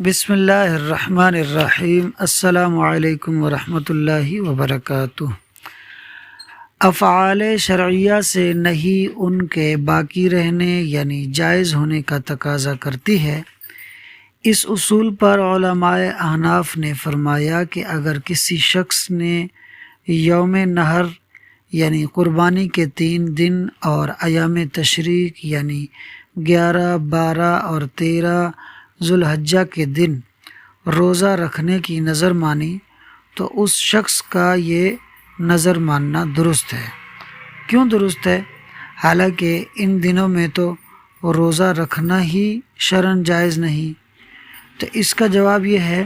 بسم اللہ الرحمن الرحیم۔ السلام علیکم ورحمۃ اللہ وبرکاتہ۔ افعال شرعیہ سے نہیں ان کے باقی رہنے یعنی جائز ہونے کا تقاضا کرتی ہے۔ اس اصول پر علماء احناف نے فرمایا کہ اگر کسی شخص نے یوم نحر یعنی قربانی کے 3 دن اور ایام تشریق یعنی 11، 12 اور 13 ذوالحجہ کے دن روزہ رکھنے کی نظر مانی تو اس شخص کا یہ نظر ماننا درست ہے۔ کیوں درست ہے؟ حالانکہ ان دنوں میں تو روزہ رکھنا ہی شرعاً جائز نہیں۔ تو اس کا جواب یہ ہے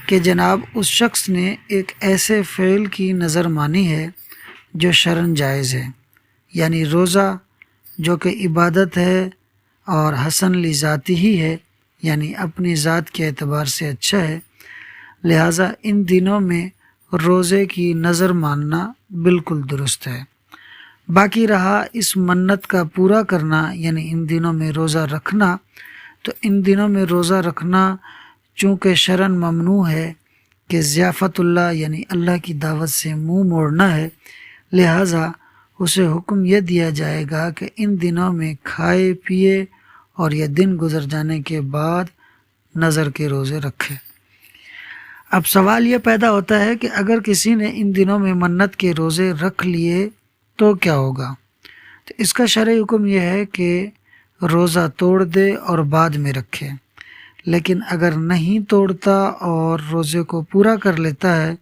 کہ جناب اس شخص نے ایک ایسے فعل کی نظر مانی ہے جو شرعاً جائز ہے، یعنی روزہ جو کہ عبادت ہے اور حسن لذاتی ہی ہے، یعنی اپنی ذات کے اعتبار سے اچھا ہے، لہٰذا ان دنوں میں روزے کی نظر ماننا بالکل درست ہے۔ باقی رہا اس منت کا پورا کرنا یعنی ان دنوں میں روزہ رکھنا، تو ان دنوں میں روزہ رکھنا چونکہ شرعاً ممنوع ہے کہ ضیافت اللہ یعنی اللہ کی دعوت سے منہ موڑنا ہے، لہٰذا اسے حکم یہ دیا جائے گا کہ ان دنوں میں کھائے پیے اور یہ دن گزر جانے کے بعد نظر کے روزے رکھے۔ اب سوال یہ پیدا ہوتا ہے کہ اگر کسی نے ان دنوں میں منت کے روزے رکھ لیے تو کیا ہوگا؟ تو اس کا شرعی حکم یہ ہے کہ روزہ توڑ دے اور بعد میں رکھے، لیکن اگر نہیں توڑتا اور روزے کو پورا کر لیتا ہے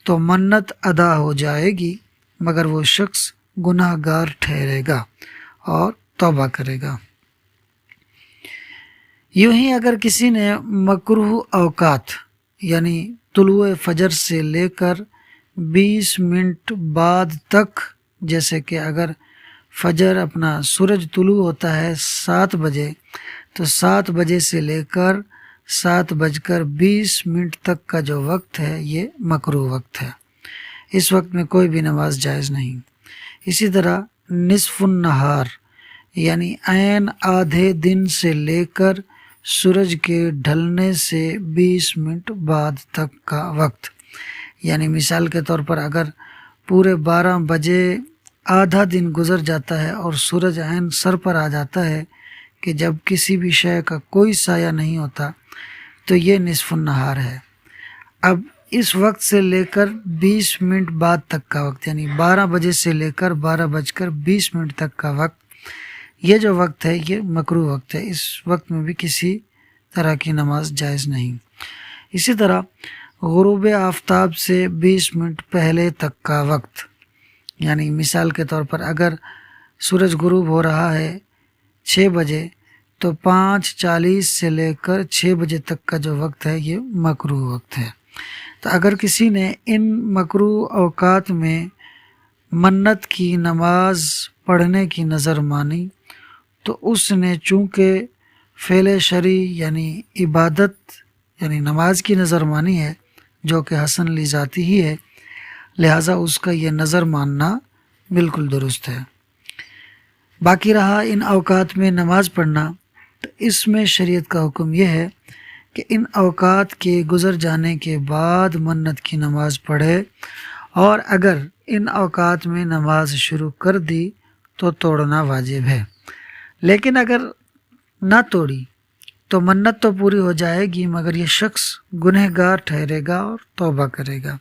تو منت ادا ہو جائے گی، مگر وہ شخص گناہ گار ٹھہرے گا اور توبہ کرے گا۔ یوں ہی اگر کسی نے مکروہ اوقات یعنی طلوع فجر سے لے کر 20 منٹ بعد تک، جیسے کہ اگر فجر اپنا سورج طلوع ہوتا ہے 7 بجے، تو 7 بجے سے لے کر 7:20 تک کا جو وقت ہے یہ مکروہ وقت ہے۔ اس وقت میں کوئی بھی نماز جائز نہیں۔ اسی طرح نصف النہار یعنی عین آدھے دن سے لے کر سورج کے ڈھلنے سے 20 منٹ بعد تک کا وقت، یعنی مثال کے طور پر اگر پورے 12 بجے آدھا دن گزر جاتا ہے اور سورج عین سر پر آ جاتا ہے کہ جب کسی بھی شے کا کوئی سایہ نہیں ہوتا، تو یہ نصف النہار ہے۔ اب اس وقت سے لے کر 20 منٹ بعد تک کا وقت، یعنی 12 بجے سے لے کر 12:20 تک کا وقت، یہ جو وقت ہے یہ مکروہ وقت ہے۔ اس وقت میں بھی کسی طرح کی نماز جائز نہیں۔ اسی طرح غروب آفتاب سے 20 منٹ پہلے تک کا وقت، یعنی مثال کے طور پر اگر سورج غروب ہو رہا ہے 6 بجے تو 5:40 سے لے کر 6 بجے تک کا جو وقت ہے یہ مکروہ وقت ہے۔ تو اگر کسی نے ان مکروہ اوقات میں منت کی نماز پڑھنے کی نظر مانی تو اس نے چونکہ فعل شرعی یعنی عبادت یعنی نماز کی نظر مانی ہے جو کہ حسن لذاتی ہی ہے، لہٰذا اس کا یہ نظر ماننا بالکل درست ہے۔ باقی رہا ان اوقات میں نماز پڑھنا، تو اس میں شریعت کا حکم یہ ہے کہ ان اوقات کے گزر جانے کے بعد منت کی نماز پڑھے، اور اگر ان اوقات میں نماز شروع کر دی تو توڑنا واجب ہے، لیکن اگر نہ توڑی تو منت تو پوری ہو جائے گی مگر یہ شخص گنہگار ٹھہرے گا اور توبہ کرے گا۔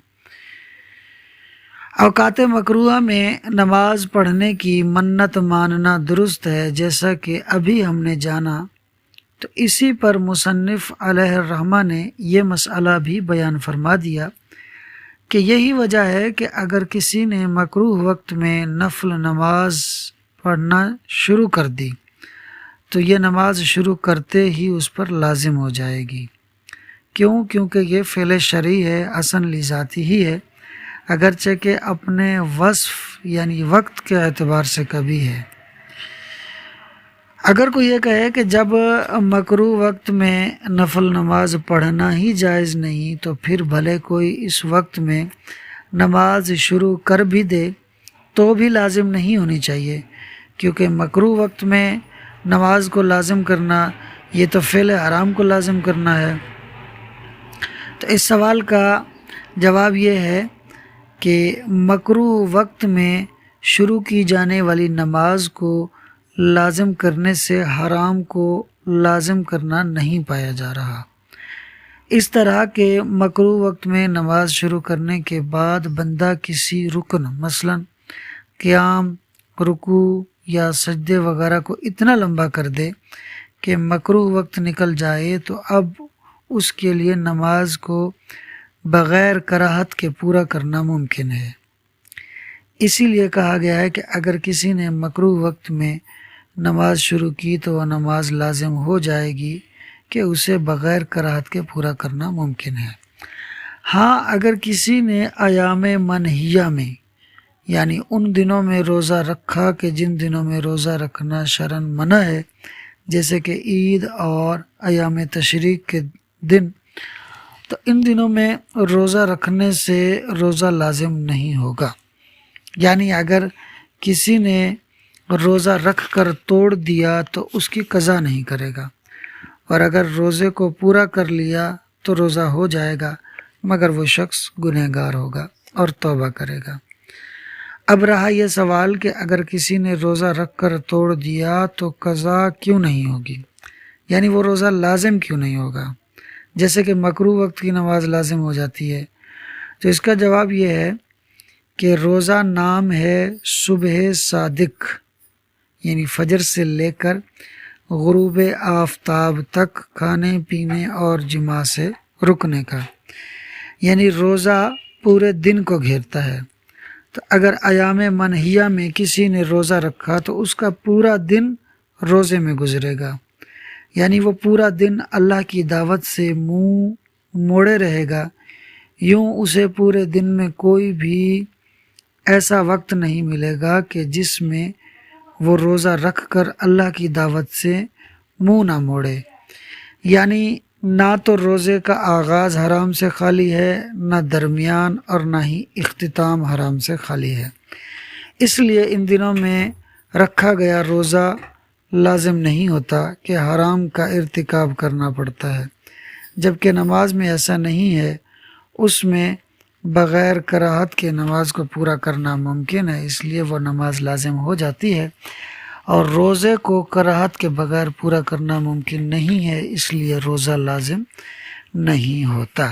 اوقات مکروہ میں نماز پڑھنے کی منت ماننا درست ہے، جیسا کہ ابھی ہم نے جانا۔ تو اسی پر مصنف علیہ الرحمہ نے یہ مسئلہ بھی بیان فرما دیا کہ یہی وجہ ہے کہ اگر کسی نے مکروہ وقت میں نفل نماز پڑھنا شروع کر دی تو یہ نماز شروع کرتے ہی اس پر لازم ہو جائے گی۔ کیوں؟ کیونکہ یہ فعل شرعی ہے، حسن لذاتی ہی ہے، اگرچہ کہ اپنے وصف یعنی وقت کے اعتبار سے کبھی ہے۔ اگر کوئی یہ کہے کہ جب مکروہ وقت میں نفل نماز پڑھنا ہی جائز نہیں تو پھر بھلے کوئی اس وقت میں نماز شروع کر بھی دے تو بھی لازم نہیں ہونی چاہیے، کیونکہ مکروہ وقت میں نماز کو لازم کرنا یہ تو فعل حرام کو لازم کرنا ہے، تو اس سوال کا جواب یہ ہے کہ مکروہ وقت میں شروع کی جانے والی نماز کو لازم کرنے سے حرام کو لازم کرنا نہیں پایا جا رہا۔ اس طرح کے مکروہ وقت میں نماز شروع کرنے کے بعد بندہ کسی رکن مثلا قیام، رکوع یا سجدے وغیرہ کو اتنا لمبا کر دے کہ مکروہ وقت نکل جائے تو اب اس کے لیے نماز کو بغیر کراہت کے پورا کرنا ممکن ہے۔ اسی لیے کہا گیا ہے کہ اگر کسی نے مکروہ وقت میں نماز شروع کی تو وہ نماز لازم ہو جائے گی کہ اسے بغیر کراہت کے پورا کرنا ممکن ہے۔ ہاں، اگر کسی نے ایام منہیہ میں یعنی ان دنوں میں روزہ رکھا کہ جن دنوں میں روزہ رکھنا شرعاً منع ہے، جیسے کہ عید اور ایام تشریق کے دن، تو ان دنوں میں روزہ رکھنے سے روزہ لازم نہیں ہوگا۔ یعنی اگر کسی نے روزہ رکھ کر توڑ دیا تو اس کی قضا نہیں کرے گا، اور اگر روزے کو پورا کر لیا تو روزہ ہو جائے گا، مگر وہ شخص گنہگار ہوگا اور توبہ کرے گا۔ اب رہا یہ سوال کہ اگر کسی نے روزہ رکھ کر توڑ دیا تو قضا کیوں نہیں ہوگی، یعنی وہ روزہ لازم کیوں نہیں ہوگا، جیسے کہ مکروہ وقت کی نماز لازم ہو جاتی ہے؟ تو اس کا جواب یہ ہے کہ روزہ نام ہے صبح صادق، یعنی فجر سے لے کر غروب آفتاب تک کھانے پینے اور جماع سے رکنے کا، یعنی روزہ پورے دن کو گھیرتا ہے۔ تو اگر ایام منہیہ میں کسی نے روزہ رکھا تو اس کا پورا دن روزے میں گزرے گا، یعنی وہ پورا دن اللہ کی دعوت سے منہ موڑے رہے گا۔ یوں اسے پورے دن میں کوئی بھی ایسا وقت نہیں ملے گا کہ جس میں وہ روزہ رکھ کر اللہ کی دعوت سے منہ نہ موڑے، یعنی نہ تو روزے کا آغاز حرام سے خالی ہے، نہ درمیان، اور نہ ہی اختتام حرام سے خالی ہے۔ اس لیے ان دنوں میں رکھا گیا روزہ لازم نہیں ہوتا کہ حرام کا ارتکاب کرنا پڑتا ہے، جبکہ نماز میں ایسا نہیں ہے، اس میں بغیر کراہت کے نماز کو پورا کرنا ممکن ہے، اس لیے وہ نماز لازم ہو جاتی ہے، اور روزے کو کراہت کے بغیر پورا کرنا ممکن نہیں ہے، اس لیے روزہ لازم نہیں ہوتا۔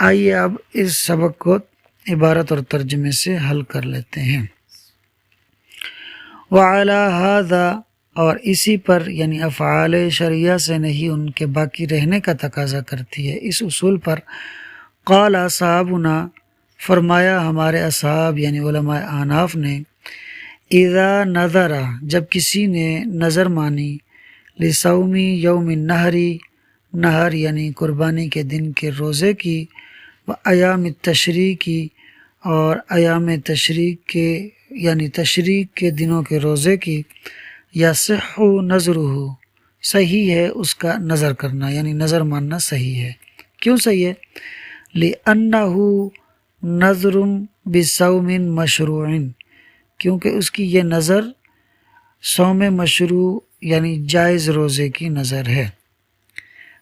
آئیے اب اس سبق کو عبارت اور ترجمے سے حل کر لیتے ہیں۔ وعلی ھذا، اور اسی پر یعنی افعال شرعیہ سے نہیں ان کے باقی رہنے کا تقاضا کرتی ہے، اس اصول پر قال اصحابنا، فرمایا ہمارے اصحاب یعنی علماء احناف نے، اذا نظر، جب کسی نے نظر مانی، لصوم یوم النحر، نحر یعنی قربانی کے دن کے روزے کی، و ایام التشریق کی، اور ایام تشریق کے یعنی تشریق کے دنوں کے روزے کی، یصح نظرہ، صحیح ہے اس کا نظر کرنا، یعنی نظر ماننا صحیح ہے۔ کیوں صحیح ہے؟ لِأَنَّهُ نَظْرٌ بِصَوْمٍ مَشْرُوعٍ، کیونکہ اس کی یہ نظر صوم مشروع یعنی جائز روزے کی نظر ہے۔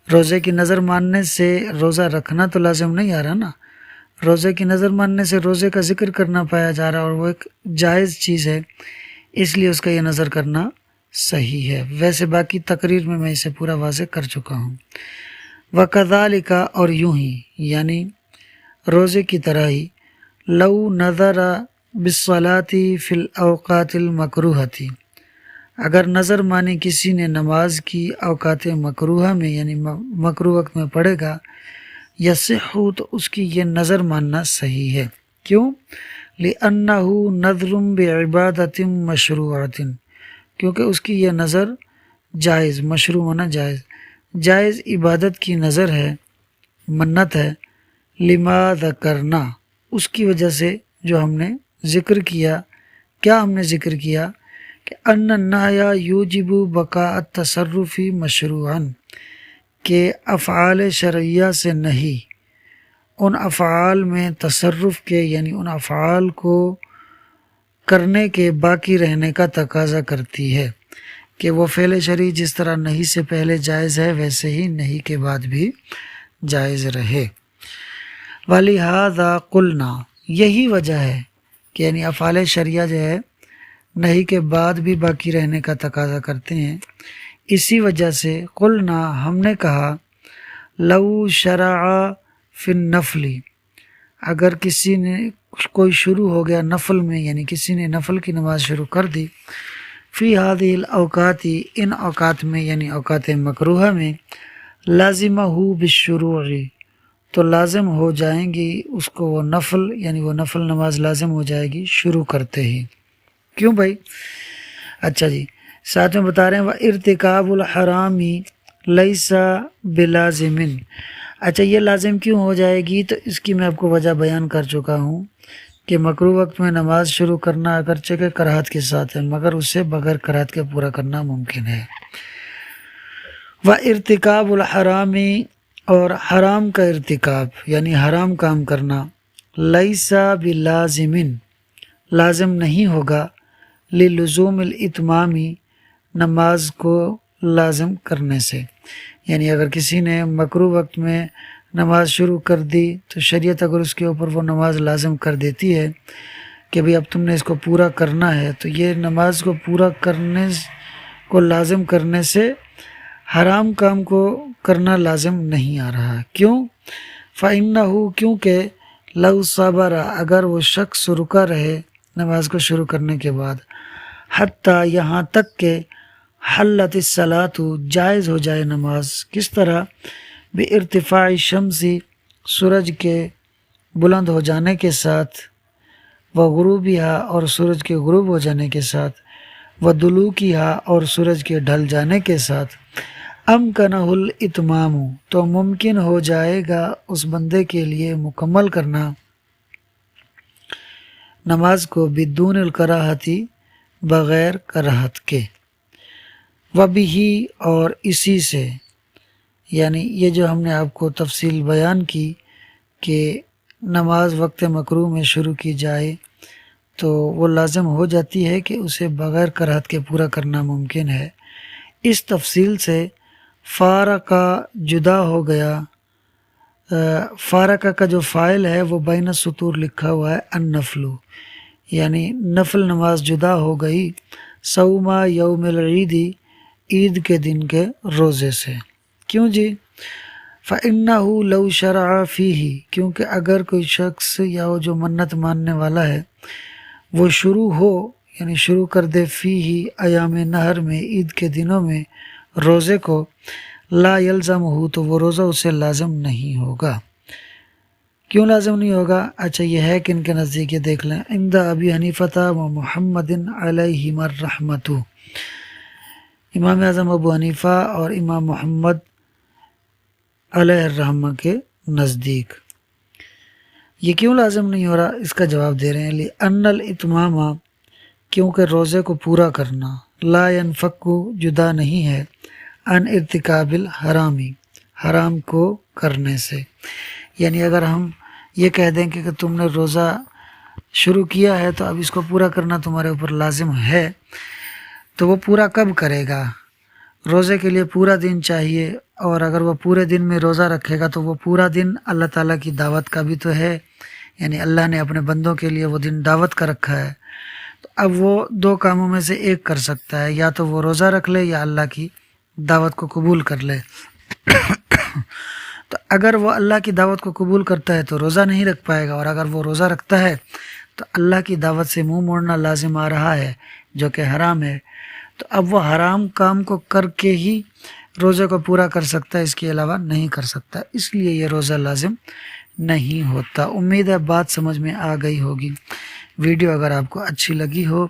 روزے کی نظر ماننے سے روزہ رکھنا تو لازم نہیں آ رہا نا، روزے کی نظر ماننے سے روزے کا ذکر کرنا پایا جا رہا، اور وہ ایک جائز چیز ہے، اس لیے اس کا یہ نظر کرنا صحیح ہے۔ ویسے باقی تقریر میں اسے پورا واضح کر چکا ہوں۔ وَكَذَلِكَ، اور یوں ہی یعنی روزے کی طرح ہی، لَوْ نَظَرَ بِالصَّلَاةِ فِي الْأَوْقَاتِ الْمَكْرُوهَةِ، اگر نظر مانی کسی نے نماز کی اوقات مکروہہ میں یعنی مکروہ وقت میں پڑھے گا، یصح، تو اس کی یہ نظر ماننا صحیح ہے۔ کیوں؟ لِأَنَّهُ نَظْرٌ بِعِبَادَةٍ مَشْرُوعَةٍ، کیونکہ اس کی یہ نظر جائز، مشروع ہونا جائز، جائز عبادت کی نظر ہے، منت ہے، لما ذکرنا، اس کی وجہ سے جو ہم نے ذکر کیا۔ کیا ہم نے ذکر کیا؟ کہ ان النہی یوجب بقاء التصرف مشروعا، کہ افعال شرعیہ سے نہیں ان افعال میں تصرف کے یعنی ان افعال کو کرنے کے باقی رہنے کا تقاضا کرتی ہے، کہ وہ فعل شرعی جس طرح نہیں سے پہلے جائز ہے ویسے ہی نہیں کے بعد بھی جائز رہے۔ وَلِهَذَا قُلْنَا، یہی وجہ ہے کہ یعنی افعال شرعیہ جو ہے نہیں کے بعد بھی باقی رہنے کا تقاضا کرتے ہیں، اسی وجہ سے قلنا ہم نے کہا لو شرع فی النفل، اگر کسی نے کوئی شروع ہو گیا نفل میں، یعنی کسی نے نفل کی نماز شروع کر دی، فی هذه الاوقات، ان اوقات میں یعنی اوقات مکروہہ میں، لازمہ بالشروع، تو لازم ہو جائیں گی اس کو وہ نفل، یعنی وہ نفل نماز لازم ہو جائے گی شروع کرتے ہی۔ کیوں بھائی؟ اچھا جی، ساتھ میں بتا رہے ہیں وَارْتِكَابُ الْحَرَامِ لَيْسَ بِلَازِمٍ۔ اچھا یہ لازم کیوں ہو جائے گی؟ تو اس کی میں آپ کو وجہ بیان کر چکا ہوں کہ مکروہ وقت میں نماز شروع کرنا اگرچہ کہ کراہت کے ساتھ ہے، مگر اسے بغیر کراہت کے پورا کرنا ممکن ہے۔ وَارْتِكَابُ الْحَرَامِ، اور حرام کا ارتکاب یعنی حرام کام کرنا، لیسا بلازمن، لازم نہیں ہوگا، للزوم الاتمام، نماز کو لازم کرنے سے، یعنی اگر کسی نے مکروہ وقت میں نماز شروع کر دی تو شریعت اگر اس کے اوپر وہ نماز لازم کر دیتی ہے کہ بھئی اب تم نے اس کو پورا کرنا ہے، تو یہ نماز کو پورا کرنے کو لازم کرنے سے حرام کام کو کرنا لازم نہیں آ رہا۔ کیوں؟ فَإِنَّهُ، کیونکہ لَوْ صَبَرَ، اگر وہ شخص رکا رہے نماز کو شروع کرنے کے بعد، حتیٰ یہاں تک کہ حلت الصلاۃ، جائز ہو جائے نماز، کس طرح؟ بِارتفاع الشمس، سورج کے بلند ہو جانے کے ساتھ، وغروبہا، اور سورج کے غروب ہو جانے کے ساتھ، ودلوکہا، اور سورج کے ڈھل جانے کے ساتھ، امکنہ الاتمام، تو ممکن ہو جائے گا اس بندے کے لیے مکمل کرنا نماز کو، بدون الکراہتی، بغیر کراہت کے، وبہ، اور اسی سے، یعنی یہ جو ہم نے آپ کو تفصیل بیان کی کہ نماز وقت مکروہ میں شروع کی جائے تو وہ لازم ہو جاتی ہے کہ اسے بغیر کراہت کے پورا کرنا ممکن ہے، اس تفصیل سے فارقہ جدا ہو گیا۔ فارقہ کا جو فاعل ہے وہ بین السطور لکھا ہوا ہے النفل، یعنی نفل نماز جدا ہو گئی، صوما یوم العید، عید کے دن کے روزے سے۔ کیوں جی؟ فَإِنَّهُ لَوْ شَرَعَ فِيهِ، کیونکہ اگر کوئی شخص یا وہ جو منت ماننے والا ہے وہ شروع ہو، یعنی شروع کر دے، فیہ، ایام نہر میں، عید کے دنوں میں، روزے کو، لا یلزمہ، تو وہ روزہ اسے لازم نہیں ہوگا۔ کیوں لازم نہیں ہوگا؟ اچھا یہ ہے کہ ان کے نزدیک، یہ دیکھ لیں، عند ابی حنیفہ و محمد علیہما الرحمۃ، امام اعظم ابو حنیفہ اور امام محمد علیہ الرحمہ کے نزدیک یہ کیوں لازم نہیں ہو رہا؟ اس کا جواب دے رہے ہیں، لِأَنَّ الْإِتْمَامَ، کیونکہ روزے کو پورا کرنا، لا ينفک، جدا نہیں ہے، عن ارتکاب الحرام، حرام کو کرنے سے۔ یعنی اگر ہم یہ کہہ دیں کہ تم نے روزہ شروع کیا ہے تو اب اس کو پورا کرنا تمہارے اوپر لازم ہے، تو وہ پورا کب کرے گا؟ روزے کے لیے پورا دن چاہیے، اور اگر وہ پورے دن میں روزہ رکھے گا تو وہ پورا دن اللہ تعالیٰ کی دعوت کا بھی تو ہے، یعنی اللہ نے اپنے بندوں کے لیے وہ دن دعوت کا رکھا ہے، تو اب وہ دو کاموں میں سے ایک کر سکتا ہے، یا تو وہ روزہ رکھ لے یا اللہ کی دعوت کو قبول کر لے۔ تو اگر وہ اللہ کی دعوت کو قبول کرتا ہے تو روزہ نہیں رکھ پائے گا، اور اگر وہ روزہ رکھتا ہے تو اللہ کی دعوت سے منہ موڑنا لازم آ رہا ہے جو کہ حرام ہے، تو اب وہ حرام کام کو کر کے ہی روزے کو پورا کر سکتا ہے، اس کے علاوہ نہیں کر سکتا، اس لیے یہ روزہ لازم نہیں ہوتا۔ امید ہے بات سمجھ میں آ گئی ہوگی۔ ویڈیو اگر آپ کو اچھی لگی ہو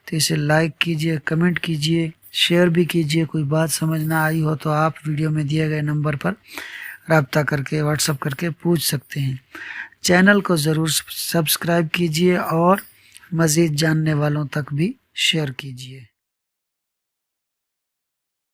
تو اسے لائک کیجئے، کمنٹ کیجئے، شیئر بھی کیجئے۔ کوئی بات سمجھ نہ آئی ہو تو آپ ویڈیو میں دیے گئے نمبر پر رابطہ کر کے، واٹس اپ کر کے پوچھ سکتے ہیں۔ چینل کو ضرور سبسکرائب کیجئے اور مزید جاننے والوں تک بھی شیئر کیجئے۔